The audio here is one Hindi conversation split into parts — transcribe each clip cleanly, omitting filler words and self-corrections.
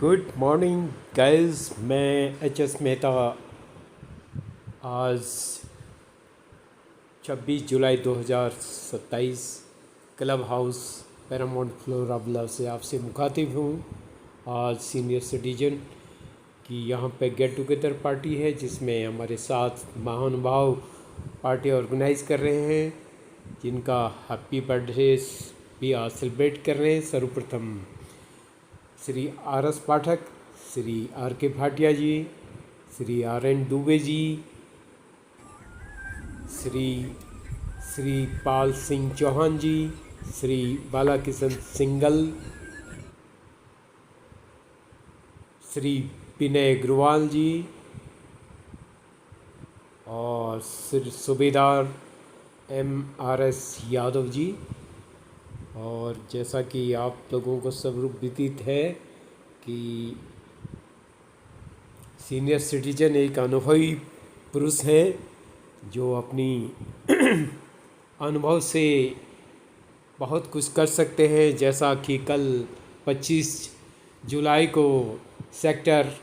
गुड मॉर्निंग गाइस, मैं एच.एस. मेहता। आज 26 जुलाई 2027 club house Paramount flora villa से आपसे मुखातिब हूँ। आज सीनियर सिटीजन की यहाँ पे गेट टुगेदर पार्टी है, जिसमें हमारे साथ महानुभाव पार्टी ऑर्गेनाइज़ कर रहे हैं, जिनका हैप्पी बर्थडे भी आज सेलिब्रेट कर रहे हैं। सर्वप्रथम श्री आर.एस. पाठक, श्री आर.के. भाटिया जी, श्री आर.एन. दुबे जी, श्री पाल सिंह चौहान जी, श्री बालाकिशन सिंगल, श्री विनय अग्रवाल जी और श्री सूबेदार M.R.S. यादव जी। और जैसा कि आप लोगों को सब विदित है कि सीनियर सिटीजन एक अनुभवी पुरुष हैं, जो अपनी अनुभव से बहुत कुछ कर सकते हैं। जैसा कि कल 25 जुलाई को सेक्टर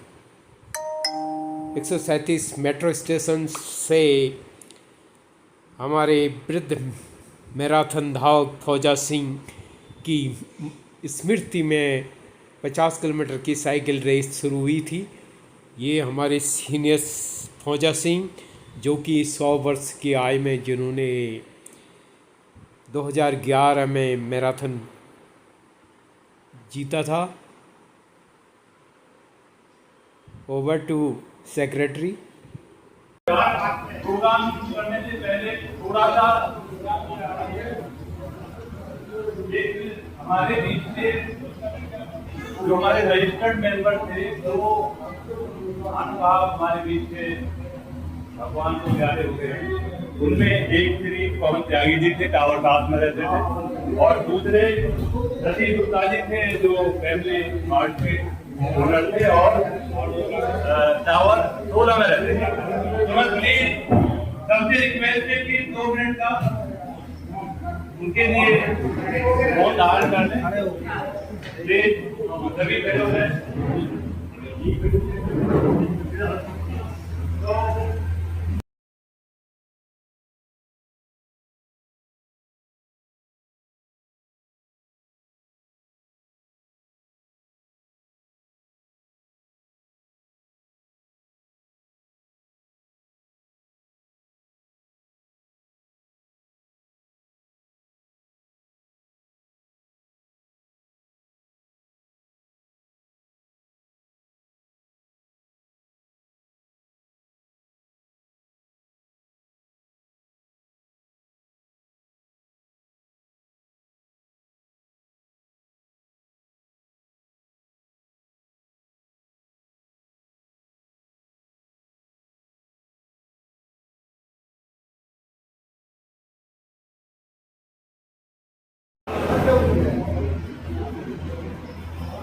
137 मेट्रो स्टेशन से हमारे वृद्ध मैराथन धावक फौजा सिंह की स्मृति में 50 किलोमीटर की साइकिल रेस शुरू हुई थी। ये हमारे सीनियर फौजा सिंह, जो कि 100 वर्ष की आयु में, जिन्होंने 2011 में मैराथन जीता था। Over to secretary. प्रोग्राम करने से पहले थोड़ा सा हमारे बीच से जो हमारे रजिस्टर्ड मेंबर थे, तो अनुभाव हमारे बीच से भगवान को प्यारे हो गए। उनमें एक श्री पवन त्यागी जी थे, टावर साथ में रहते थे, और दूसरे सतीश गुप्ता जी थे, जो फैमिली मार्ट के ओनर थे और टावर 16 में रहते थे। तो मैं प्लीज सबसे रिक्वेस्ट है कि 2 मिनट का उनके लिए बहुत धारण कर लें। प्लीज सभी बैठो हैं।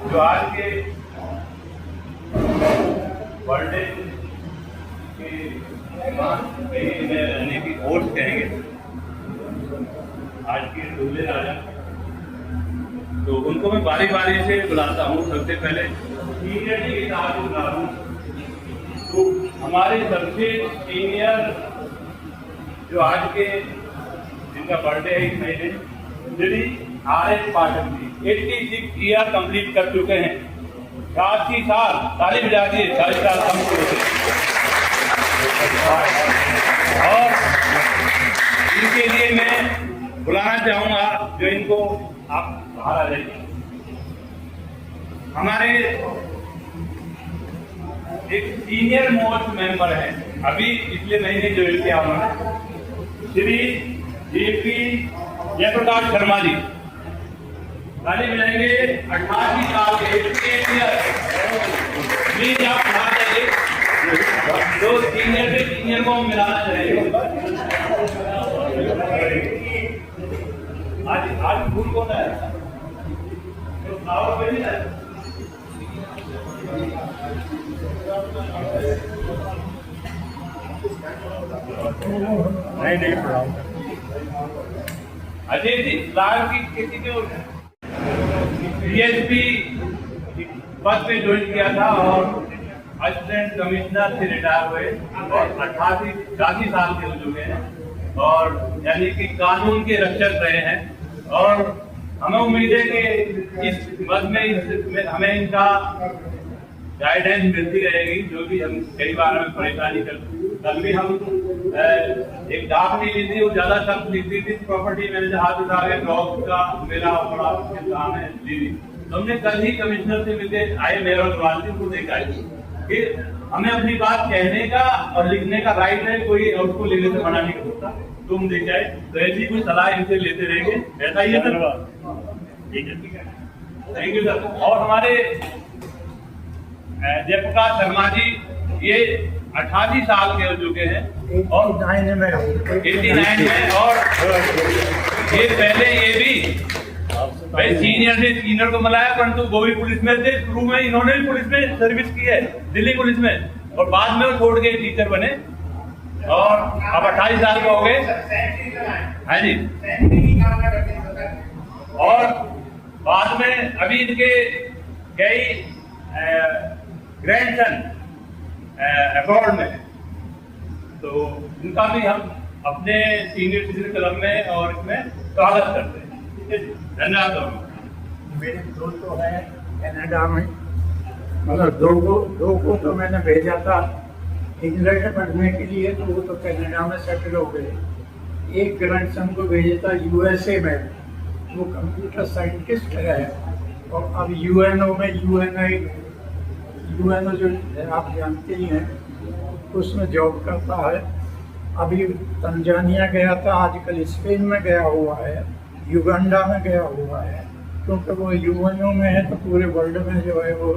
जो आज के बर्थडे के रहने की ओर कहेंगे, आज के दूल्हे राजा, तो उनको मैं बारी बारी से बुलाता हूँ। सबसे पहले सीनियर के साथ बुला दूँ, तो हमारे सबसे सीनियर जो आज के जिनका बर्थडे है इस महीने, Shri RS. Pathak ji 86 year complete कर चुके हैं। 80 साल ताली बजा दिए, 40 साल कम हो गए। और इनके लिए मैं बुलाना चाहूंगा, जो इनको आप बाहर आ जाइए। हमारे एक सीनियर मोस्ट मेंबर है, अभी पिछले महीने ज्वाइन किया उन्होंने, श्री जे.पी. जयप्रकाश शर्मा जी। ताली बजाएंगे। 88 साल के प्लीज आप बाहर जाइए। जो सीनियर से सीनियर को मिलाना चाहेंगे। आज फूल कौन है? फ्लावर पे नहीं है। नहीं अजय जी फ्लावर की खेती जो DSP पद पे ज्वाइन किया था और असिस्टेंट कमिश्नर से रिटायर हुए और 88 साल के हो चुके हैं और यानी कि कानून के रक्षक रहे हैं और हमें उम्मीद है कि इस पद में हमें इनका गाइडेंस मिलती रहेगी। जो भी हम कई बार हमें परेशानी करते, कल भी हम एक डाक नहीं ली थी, वो ज्यादा सख्त लिखती थी, प्रॉपर्टी मैंने हाथ उठा के डॉग का मेरा बड़ा काम है ली थी। तो हमने कल ही कमिश्नर से मिलते आए, मेयर और वासी को देखा कि हमें अपनी बात कहने का और लिखने का राइट है, कोई उसको लेने से मना नहीं कर सकता। तुम देख आए तो ऐसी कोई सलाह इनसे लेते रहेंगे, ऐसा ही है सर। ठीक है, थैंक यू सर। और हमारे जयप्रकाश शर्मा जी ये 88 साल के हो चुके हैं और 89 में और ये पहले ये भी भाई सीनियर से सीनियर को मिलाया, परंतु वो भी पुलिस में थे। शुरू में इन्होंने भी पुलिस में सर्विस की है, दिल्ली पुलिस में, और बाद में वो छोड़ के टीचर बने और अब 28 साल के हो गए। हाँ जी, और बाद में अभी इनके कई ग्रैंडसन अब्रॉड में, तो इनका भी हम अपने सीनियर सिटीजन क्लब में और इसमें स्वागत करते हैं। धन्यवाद। मेरे दो तो है कनाडा में, मतलब दो को तो मैंने भेजा था इंग्लैंड में पढ़ने के लिए, तो वो तो कनाडा में सेटल हो गए। एक ग्रैंडसन को भेजा था यूएसए में, वो कंप्यूटर साइंटिस्ट है और अब यूएनओ में यूएनओ जो आप जानते ही हैं उसमें जॉब करता है। अभी तंजानिया गया था, आजकल स्पेन में गया हुआ है, युगांडा में गया हुआ है, क्योंकि वो यूएनओ में है तो पूरे वर्ल्ड में जो है वो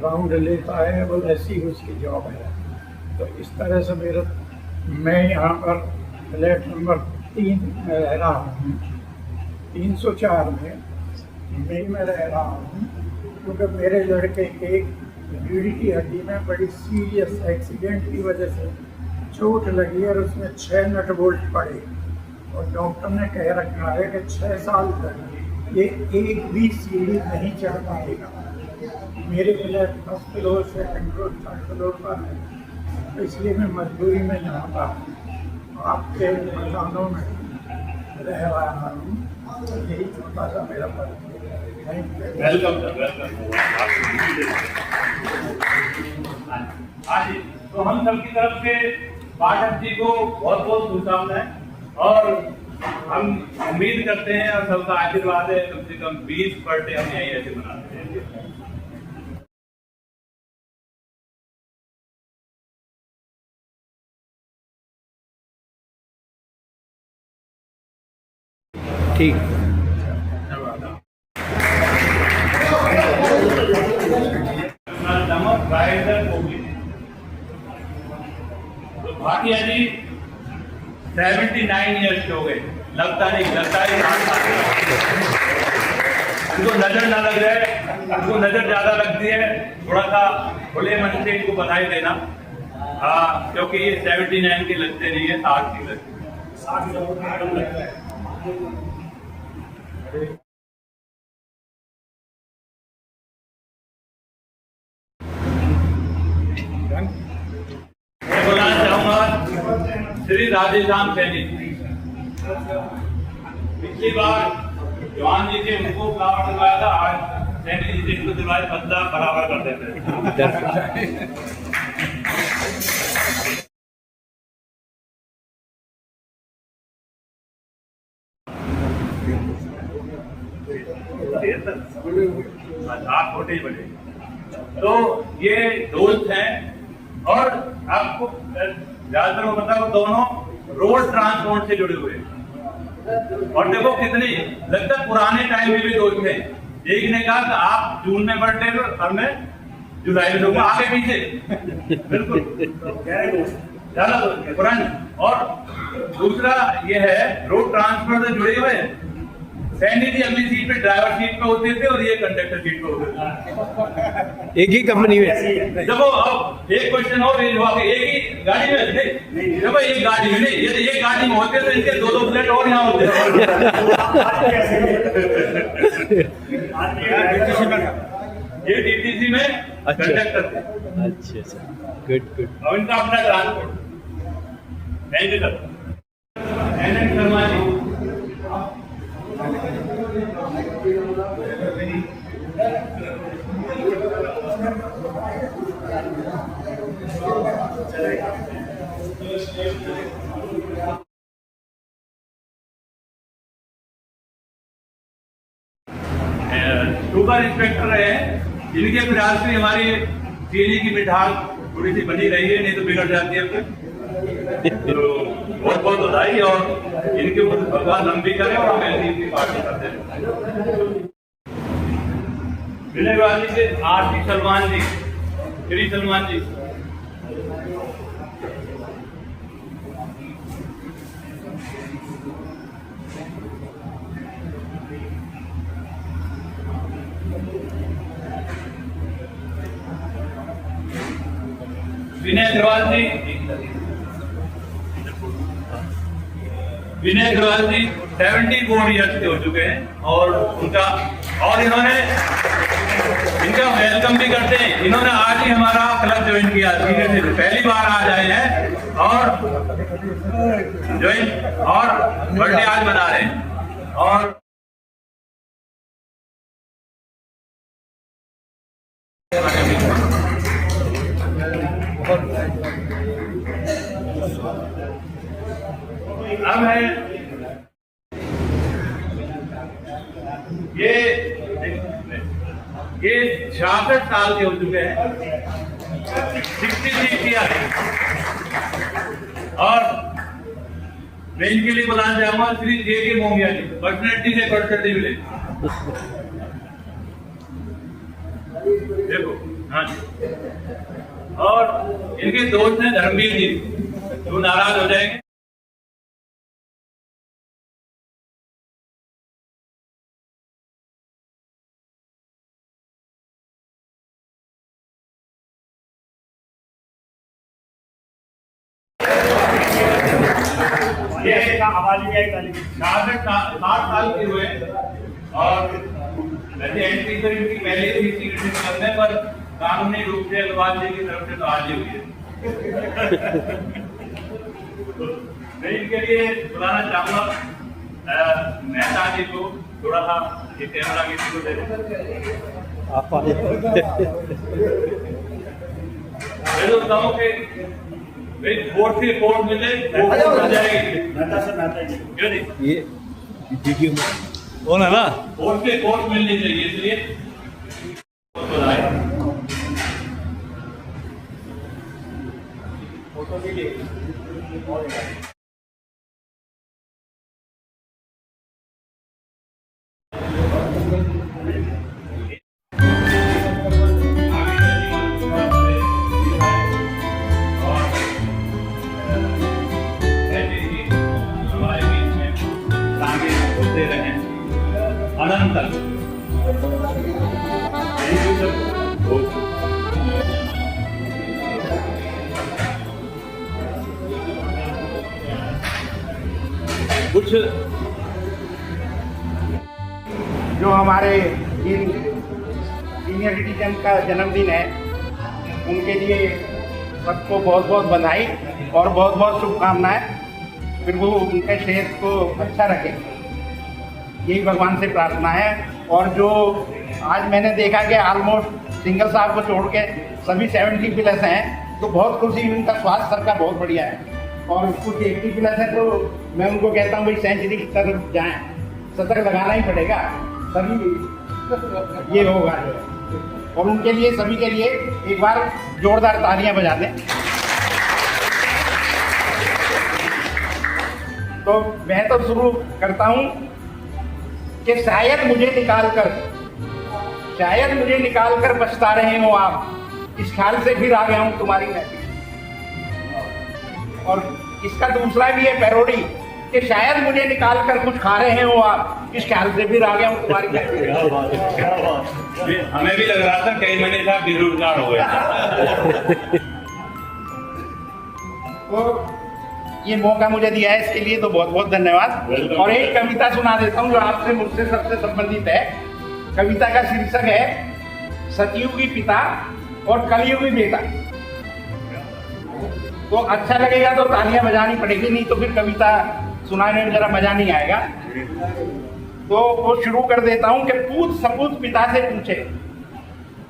राउंड लेता है, वो ऐसी उसकी जॉब है। तो इस तरह से मैं यहाँ पर फ्लैट नंबर 3 में रह रहा हूँ, 304 में रह रहा हूँ, क्योंकि मेरे लड़के के रीढ़ की हड्डी में बड़ी सीरियस एक्सीडेंट की वजह से चोट लगी और उसमें 6 नट बोल्ट पड़े और डॉक्टर ने कह रखा है कि 6 साल तक ये एक भी सीढ़ी नहीं चढ़ पाएगा। मेरे फ्लैट फर्स्ट फ्लोर से कंट्रोल 3rd फ्लोर पर है, तो इसलिए मैं मजबूरी में यहाँ पर आपके मकानों में रह रहा हूँ। यही छोटा सा मेरा पद। Welcome sir, welcome. तो हम सबकी तरफ से पाठक जी को बहुत बहुत शुभकामनाएं और हम उम्मीद करते हैं और सबका आशीर्वाद है, कम से कम 20 बर्थडे हम यही ऐसे मनाते हैं। ठीक, भाटिया जी 79 ईयर्स के हो गए, लगता नहीं, लगता है उनको नजर ना लग रहा है, उनको नजर ज्यादा लगती है। थोड़ा सा खुले मन से इनको बधाई देना, क्योंकि ये 79 के लगते नहीं है, 60 के लगते हैं। मैं बुलाना चाहूंगा श्री राधेश्याम सैनी। पिछली बार जवान जी से उनको फ्लावर दिलवाया था, आज सैनी जी से इनको दिलवाए, बदला बराबर कर देते हैं। आप छोटे ही बड़े, तो ये दोस्त हैं और आपको ज्यादातर वो बताओ, दोनों रोड ट्रांसपोर्ट से जुड़े हुए हैं। और देखो कितनी लगता है पुराने टाइम में भी दोस्त थे। एक ने कहा कि आप जून में बर्थडे हो और मैं जुलाई में दूंगा, आगे पीछे बिल्कुल ज्यादा पुराने। और दूसरा ये है रोड ट्रांसपोर्ट से जुड़े हुए हैं। सैनी जी अगली सीट पे ड्राइवर सीट पे होते थे और ये कंडक्टर सीट पे होते थे, एक ही कंपनी में। देखो अब एक क्वेश्चन और रेज हुआ, एक ही गाड़ी में नहीं, देखो एक गाड़ी में नहीं, ये एक गाड़ी में होते तो इनके 2-2 फ्लैट और यहाँ होते। ये डीटीसी में कंडक्टर थे। अच्छा, गुड। और इनका अपना transport. Thank you sir. NN Sharma ji, super inspector रहे, जिनके प्रयास से हमारी चीनी की मिठास थोड़ी सी बनी रही है, नहीं तो बिगड़ जाती है फिर। तो बहुत बहुत बधाई, और इनके ऊपर भगवान लंबी करे और हमें इनकी पार्टी करते हैं। विनय वाली से आरती सलमान जी, श्री सलमान जी। विनय अग्रवाल जी, विनय अग्रवाल जी 74 ईयर्स के हो चुके हैं, और इन्होंने इनका वेलकम भी करते हैं। इन्होंने आज ही हमारा क्लब ज्वाइन किया, पहली बार आज आए हैं और ज्वाइन, और बर्थडे आज मना रहे हैं। और अब है ये 66 साल के हो चुके हैं, 66 ईयर। और मैं इनके लिए बुलाना चाहूंगा श्री जे.के. मोंगिया जी, पर्सनैलिटी से पर्सनैलिटी मिले। देखो, हाँ जी। और इनके दोस्त हैं धर्मवीर जी, जो नाराज हो जाएंगे। ये 60 साल के हुए, और वैसे एंट्री तो इनकी पहले थी सिगरेट करने पर, कानूनी रूप से अग्रवाल जी की तरफ से तो आज ही हुई है। मैं इनके लिए बुलाना चाहूंगा मेहता जी को, थोड़ा सा ये कैमरा किसी को दे दें। मैं सोचता हूँ कि कोर्ट से कोर्ट मिले, कोर्ट मिल जाएगी। ये वीडियो में कौन है ना, कोर्ट से कोर्ट मिलनी चाहिए, इसलिए फोटो के लिए अनंत कुछ जो हमारे जिन सीनियर सिटीजन का जन्मदिन है, उनके लिए सबको बहुत बहुत बधाई और बहुत बहुत शुभकामनाएं। फिर वो उनके सेहत को अच्छा रखे, यही भगवान से प्रार्थना है। और जो आज मैंने देखा कि ऑलमोस्ट सिंगल साहब को छोड़ के सभी 70 प्लस हैं, तो बहुत खुशी, उनका स्वास्थ्य सबका बहुत बढ़िया है। और कुछ 80 प्लस है तो मैं उनको कहता हूँ भाई सेंचुरी की तरफ जाएं, शतक लगाना ही पड़ेगा, तभी ये होगा। और उनके लिए, सभी के लिए एक बार जोरदार तालियां बजा दें। तो मैं तो शुरू करता हूँ कि शायद मुझे निकाल कर बचता रहे हो आप, इस ख्याल से फिर आ गया हूँ तुम्हारी महफिल। और इसका दूसरा भी है पैरोडी कि शायद मुझे निकाल कर कुछ खा रहे हो आप, इस ख्याल से फिर आ गया हूँ तुम्हारी महफिल। हमें भी लग रहा था कई महीने साहब बेरोजगार हो गए। तो ये मौका मुझे दिया है, इसके लिए तो बहुत बहुत धन्यवाद। और एक कविता सुना देता हूँ जो आपसे मुझसे सबसे संबंधित है। कविता का शीर्षक है सतयुगी पिता और कलयुगी बेटा। तो अच्छा लगेगा तो तालियां बजानी पड़ेगी, नहीं तो फिर कविता सुनाने में जरा मजा नहीं आएगा। तो वो शुरू कर देता हूं कि पूछ सपूत पिता से पूछे,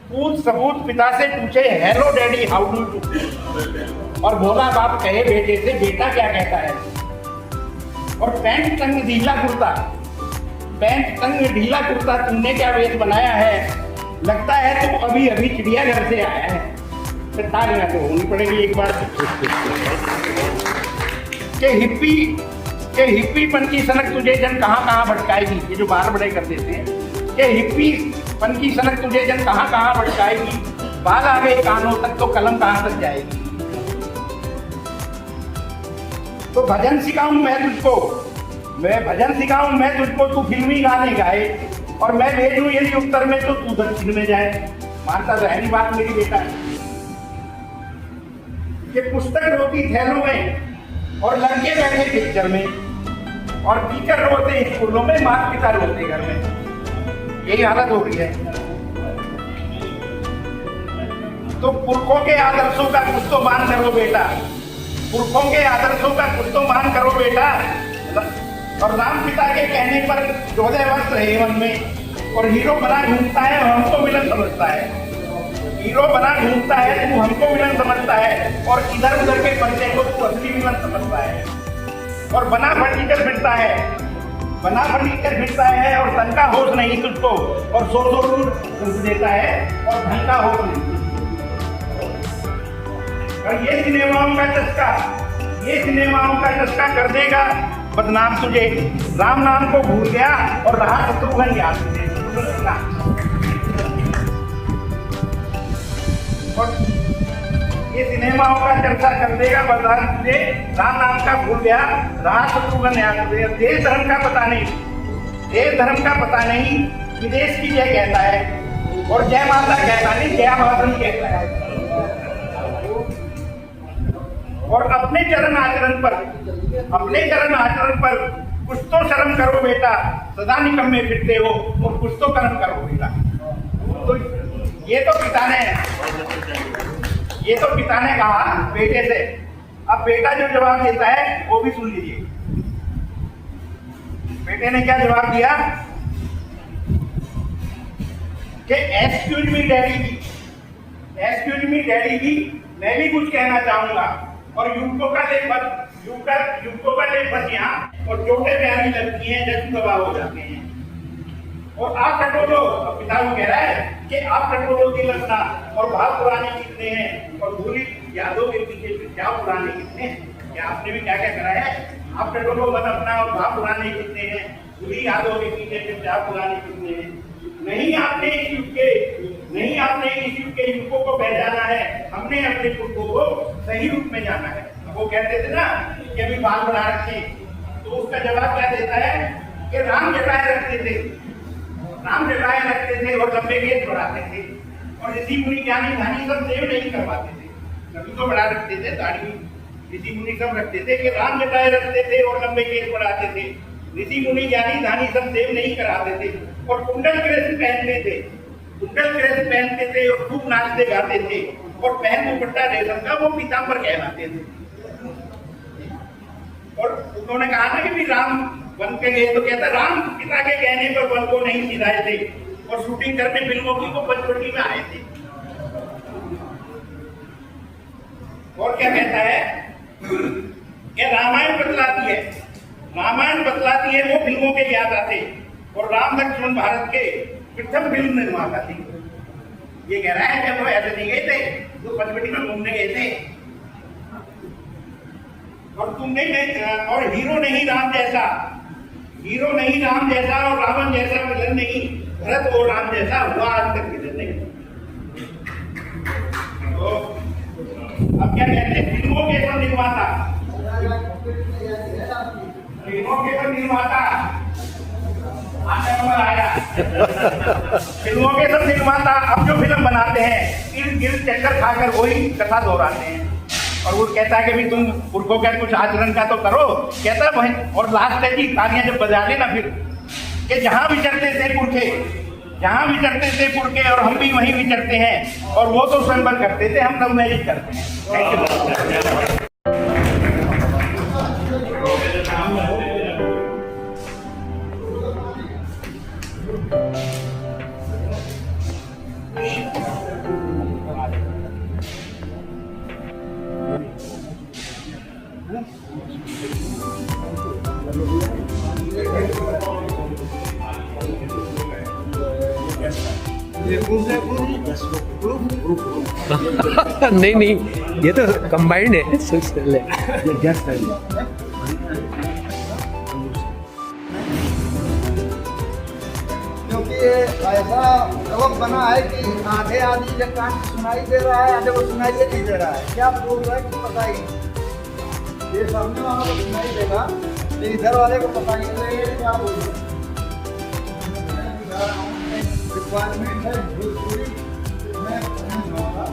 पूछ सपूत पिता से पूछे, hello daddy how do you. और भोला बाप कहे बेटे से, बेटा क्या कहता है। और पैंट तंग ढीला कुर्ता, पैंट तंग ढीला कुर्ता तुमने क्या वेश बनाया है, लगता है तुम अभी अभी चिड़ियाघर से आया है। तो तालियां तो होनी पड़ेगी एक बार। के हिप्पी पन की सनक तुझे जन कहाँ कहाँ भटकाएगी, ये जो बार बड़े कर देते हैं, के हिप्पी पन की सनक तुझे जन कहाँ कहाँ भटकाएगी, बाल आ गए कानों तक तो कलम कहाँ तक जाएगी। तो भजन सिखाऊं मैं तुझको, मैं भजन सिखाऊं मैं तुझको, तू फिल्मी गाने गाए और मैं भेजूं यदि उत्तर में तो तू दक्षिण में जाए। मानता जहरी बात मेरी बेटा। ये पुस्तक रोती थैलों में और लड़के बैठे पिक्चर में, और टीचर रोते स्कूलों में, माता पिता रोते घर में। यही हालत हो रही है। तो पुरखों के आदर्शों का कुछ तो मान करो बेटा, पुरखों के आदर्शों का कुछ तो मान करो बेटा। और राम पिता के कहने पर 14 वर्ष रहे वन में, और हीरो बना घूमता है और हमको विलन समझता है। हीरो बना घूमता है तू हमको विलन समझता है, और इधर उधर के बच्चे को तू असली विलन समझता है। और बना फर्नीचर फिरता है, बना फर्नीचर फिरता है, और धन का होश नहीं तुझको, और सो देता है और धन का होश नहीं। और ये सिनेमाओं का चस्का, ये सिनेमाओं का चस्का कर देगा बदनाम तुझे। राम नाम को भूल गया और रहा शत्रुघ्न याद तुझे। और ये सिनेमाओं का चर्चा कर देगा बदनाम तुझे, राम नाम का भूल गया रहा शत्रुघ्न याद तुझे। देश धर्म का पता नहीं, देश धर्म का पता नहीं, विदेश की जय कहता है और जय माता कहता नहीं, जय माता कहता है। और अपने चरण आचरण पर कुछ तो शर्म करो बेटा, सदा निकम्मे फिरते हो और कुछ तो कर्म करो बेटा। तो ये तो पिता ने कहा बेटे से। अब बेटा जो जवाब देता है वो भी सुन लीजिए। बेटे ने क्या जवाब दिया कि एक्सक्यूज मी डैडी जी, मैं भी कुछ कहना चाहूंगा। और युवकों का लेख यहाँ, और छोटे प्यारी लगती हैं जब गवाह हो जाते हैं। और आप टटोलो, पिता को कह रहा है कि आप टटोलो की लगना, और भाव पुराने कितने हैं, और भूली यादों के पीछे क्या पुराने कितने हैं। क्या आपने भी क्या क्या करा है, आप टटोलो मन अपना, और भाव पुराने कितने हैं, भूली यादों के पीछे क्या पुराने कितने हैं। नहीं आपने इस युग के युवकों को पहचाना है, हमने अपने पुरखों को सही रूप में जाना है। वो कहते थे ना कि अभी बाल बढ़ा रखे, तो उसका जवाब क्या देता है कि राम जटाएं रखते थे और लंबे केस बढ़ाते थे, और ऋषि मुनि ज्ञानी ध्यानी सब सेव नहीं करवाते थे। कभी तो बढ़ा रखते थे, दाढ़ी ऋषि मुनि सब रखते थे कि राम जटाएं रखते थे और लंबे केस बढ़ाते थे। ऋषि मुनि ज्ञानी ध्यानी सब सेव नहीं कराते थे, और कुंडल क्रेस पहनते थे और खूब नाचते गाते थे, और पहन दुपट्टा रेशम का वो पीताम्बर कहलाते थे। और उन्होंने कहा ना कि भी राम वन के गए, तो कहता राम पिता के कहने पर वन को नहीं सिधाए थे, और शूटिंग करने फिल्मों की वो पंचवटी में आए थे। और क्या कहता है कि रामायण बतलाती है वो फिल्मों के ज्ञाता थे, और राम लक्ष्मण भारत के प्रथम फिल्म निर्माता थे। ये कह रहा है कि वो ऐसे नहीं गए थे, वो पंचवटी में घूमने गए थे। और तुमने और हीरो नहीं राम जैसा और रावण जैसा विलन नहीं, भरत और राम जैसा हुआ आज तक विलन नहीं। तो अब क्या कहते हैं, फिल्मों के सब निर्माता फिल्मों के सब निर्माता अब जो फिल्म बनाते हैं इर्द गिर्द चक्कर खाकर वही कथा दोहराते हैं। और वो कहता है कि भी तुम पुरखों का कुछ आचरण का तो करो, कहता है। और लास्ट है कि तालियां जब बजा लेना फिर कि जहां विचरते थे पुरखे जहाँ विचरते थे पुर के, और हम भी वहीं विचरते हैं। और वो तो स्वयंवर करते थे, हम लव मैरिज करते हैं। Thank you. नहीं नहीं, ये तो कंबाइंड है, सोशल है। क्योंकि ये ऐसा सबक बना है कि आधे आदमी जब कान सुनाई दे रहा है, आधे को सुनाई नहीं दे रहा है। क्या बोल रहा है कि पता ही नहीं। ये सामने वाला को सुनाई देगा, लेकिन इधर वाले को पता ही नहीं लगेगा क्या बोल रहा है। रिक्वायरमेंट है भोजपुरी में भजन गाऊंगा,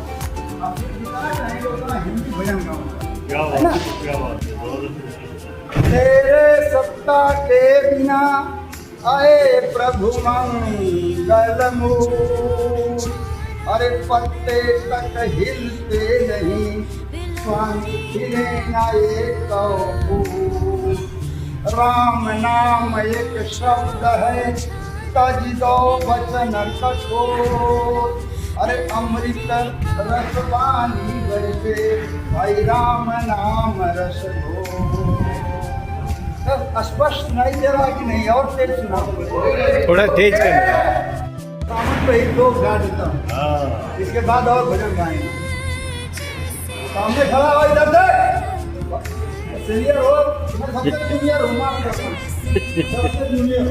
आप जितना चाहेंगे उतना हिंदी भजन गाऊंगा, है ना? तेरे सत्ता के बिना आए प्रभु मंगल मूल, अरे पत्ते तक हिलते नहीं, स्वामी फिरे ना एक फूल। राम नाम एक शब्द है, तज दो वचन कठोर, अरे अमृत रस पानी बरसे, भाई राम नाम रस घोर। स्पष्ट नहीं दे रहा कि नहीं? और तेज सुना, थोड़ा तेज कर। सामने पे ही दो गा देता हूँ, इसके बाद और भजन गाएंगे। सामने खड़ा हो, इधर से सीनियर हो, मैं सबसे जूनियर हूँ, माफ करना, सबसे जूनियर,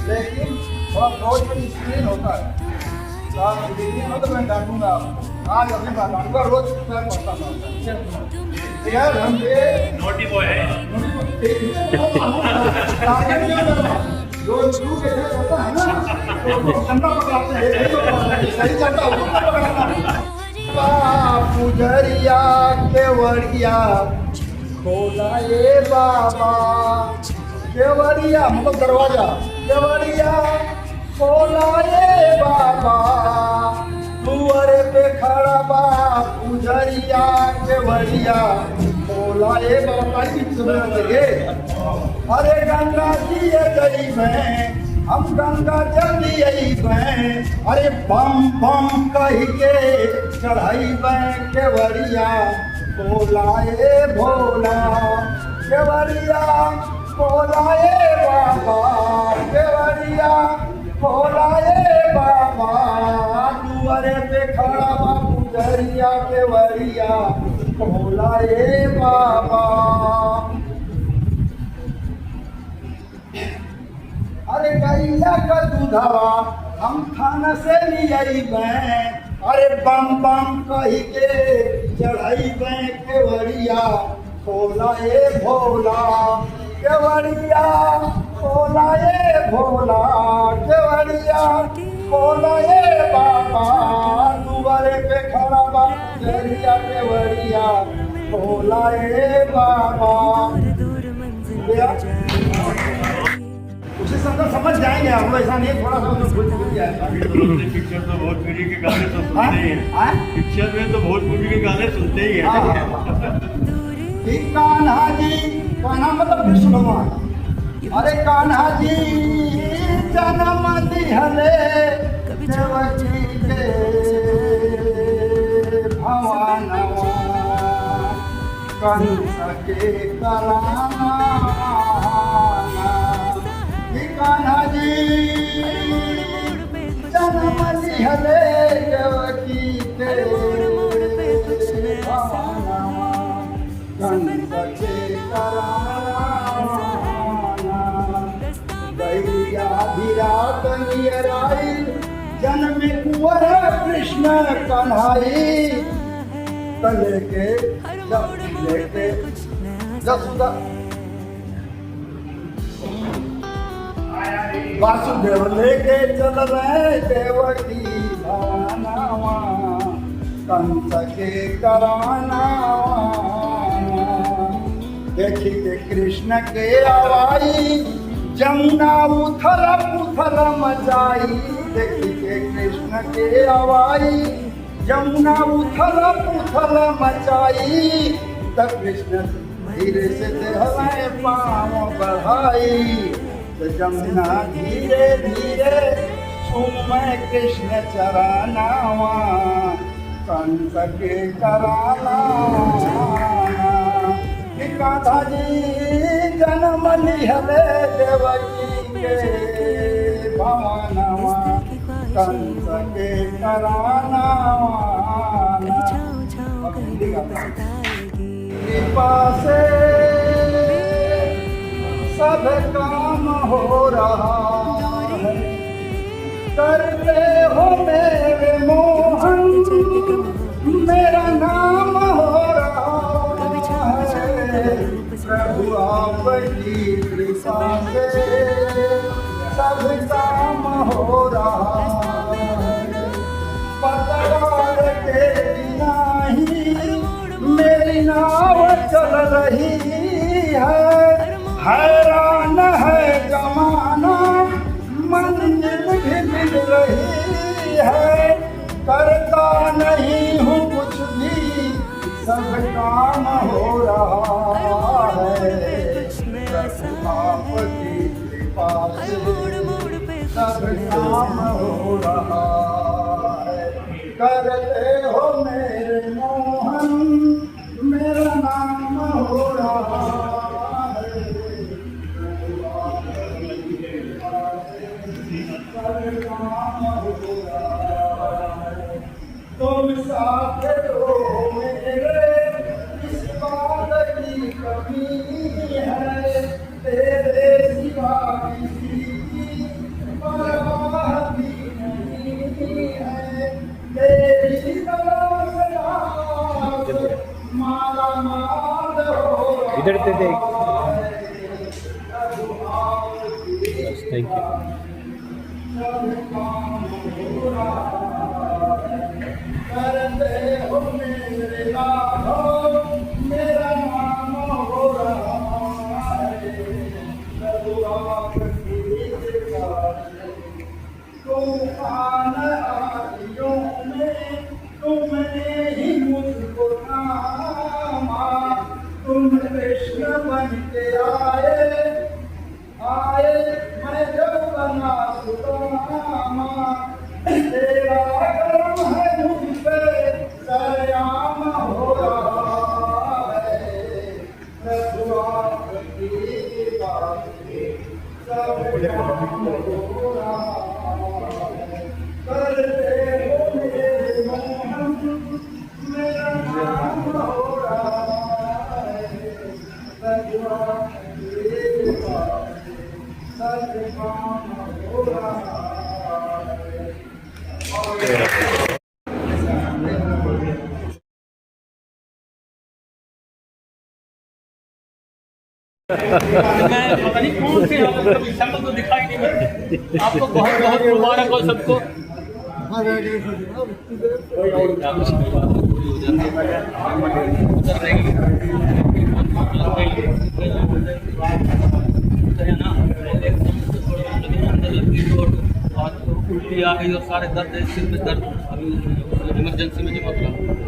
लेकिन थोड़ा रोज में स्क्रीन होता है। तो आप देखिए हो तो मैं डांटूंगा आपको, आज अपनी बात डांटूंगा, रोज मैं पढ़ता था यार। हम ये नोटी बॉय है। रोज शुरू के साथ होता है ना, तो ठंडा पकड़ाते हैं, सही चलता होगा। पुजरिया केवड़िया खोला ये बाबा, केवड़िया मतलब दरवाजा, केवड़िया खोला ये बाबा, दुआरे पे खड़ा बा पुजरिया केवड़िया खोला ये बाबा। अरे गंगा जी ये गरीब हैं, हम गंगा जल्दी आई बहन, अरे बम बम कही के चढ़ाई बहन केवड़िया बोलाए भोला, केवड़िया बोलाए बाबा, केवड़िया बोलाए बाबा, दुआरे पे खड़ा बाबू दरिया केवड़िया बोलाए बाबा। अरे गैया का दूधवा हम खाना से लियाई बैं, अरे बम बम कही के चढ़ाई बैं केवड़िया खोला ए भोला, केवड़िया खोला ए भोला, केवड़िया खोला ए बाबा, दुआरे पे खड़ा बा दरिया केवड़िया खोला ए बाबा। उसे समझ जाएंगे हम लोग, ऐसा नहीं थोड़ा सा भोजपुरी है। पिक्चर तो भोजपुरी के गाने तो सुनते ही हैं। पिक्चर में तो भोजपुरी के गाने सुनते ही हैं। कान्हा जी, कान्हा मतलब कृष्ण भगवान, अरे कान्हा जी जन्म दिहले देवकी के भवानवा, कंस के कराना, कान्हा जी जन्म लिहले देवकी के भवानवा, कंस के कराना, दैया विराट नियराई, जन्म कुंवर कृष्ण कन्हाई, तले के जब लेके जसुदा वासुदेव लेके चल रहे देवकी भवानवा, कंस के कराना, देखी के कृष्ण के आवाई, जमुना उथल पुथल मचाई देखी के कृष्ण के आवाई। जमुना उथल पुथल मचाई तब कृष्ण धीरे से देहलाए पाँव बढ़ाई। तो जमुना धीरे धीरे छूमे कृष्ण चरनावा कंस के करानावा। कान्हा जी जन्म लिहले देवकी के भवनवा कंस के करानावा। कृपा से सब काम हो रहा है करते हो मेरे मोहन मेरा नाम हो रहा है। प्रभु आपकी कृपा से सब काम हो रहा है। पतवार के बिना ही मेरी नाव चल रही है। हैरान है जमाना मंजिल भी मिल रही है। करता नहीं हूँ कुछ भी सब काम हो रहा है। आपकी कृपा से सब काम हो रहा है। करते हो मेरे मोहन मेरा नाम हो रहा है। सब काम हो रहा है। तुम साथ हो मेरे इस बात की कमी है। तेरे सिवा किसी की परवाह भी नहीं है। तेरी तरफ माला माल हो इधर से देख। Thank you. करते हो मेरे लाभो मेरा नाम हो रहा है। प्रभु आपकी कृपा से तूफान आदियों में तुमने ही मुझको थामा। तुम कृष्ण बन के आए मैं जब बना सुदामा। तेरा करम है मुझ पे सरेआम हो रहा है। प्रभु आपकी कृपा से सब काम हो रहा है। करते हो मेरे मोहन मेरा नाम हो रहा है। प्रभु आपकी कृपा से सब काम हो रहा है। मैं पता नहीं कौन से कभी शक्ल तो दिखाई नहीं मिलती। आपको बहुत बहुत मुबारक हो सबको। उल्टी आ गई और सारे दर्द सिर में दर्द अभी इमरजेंसी में जमा करा।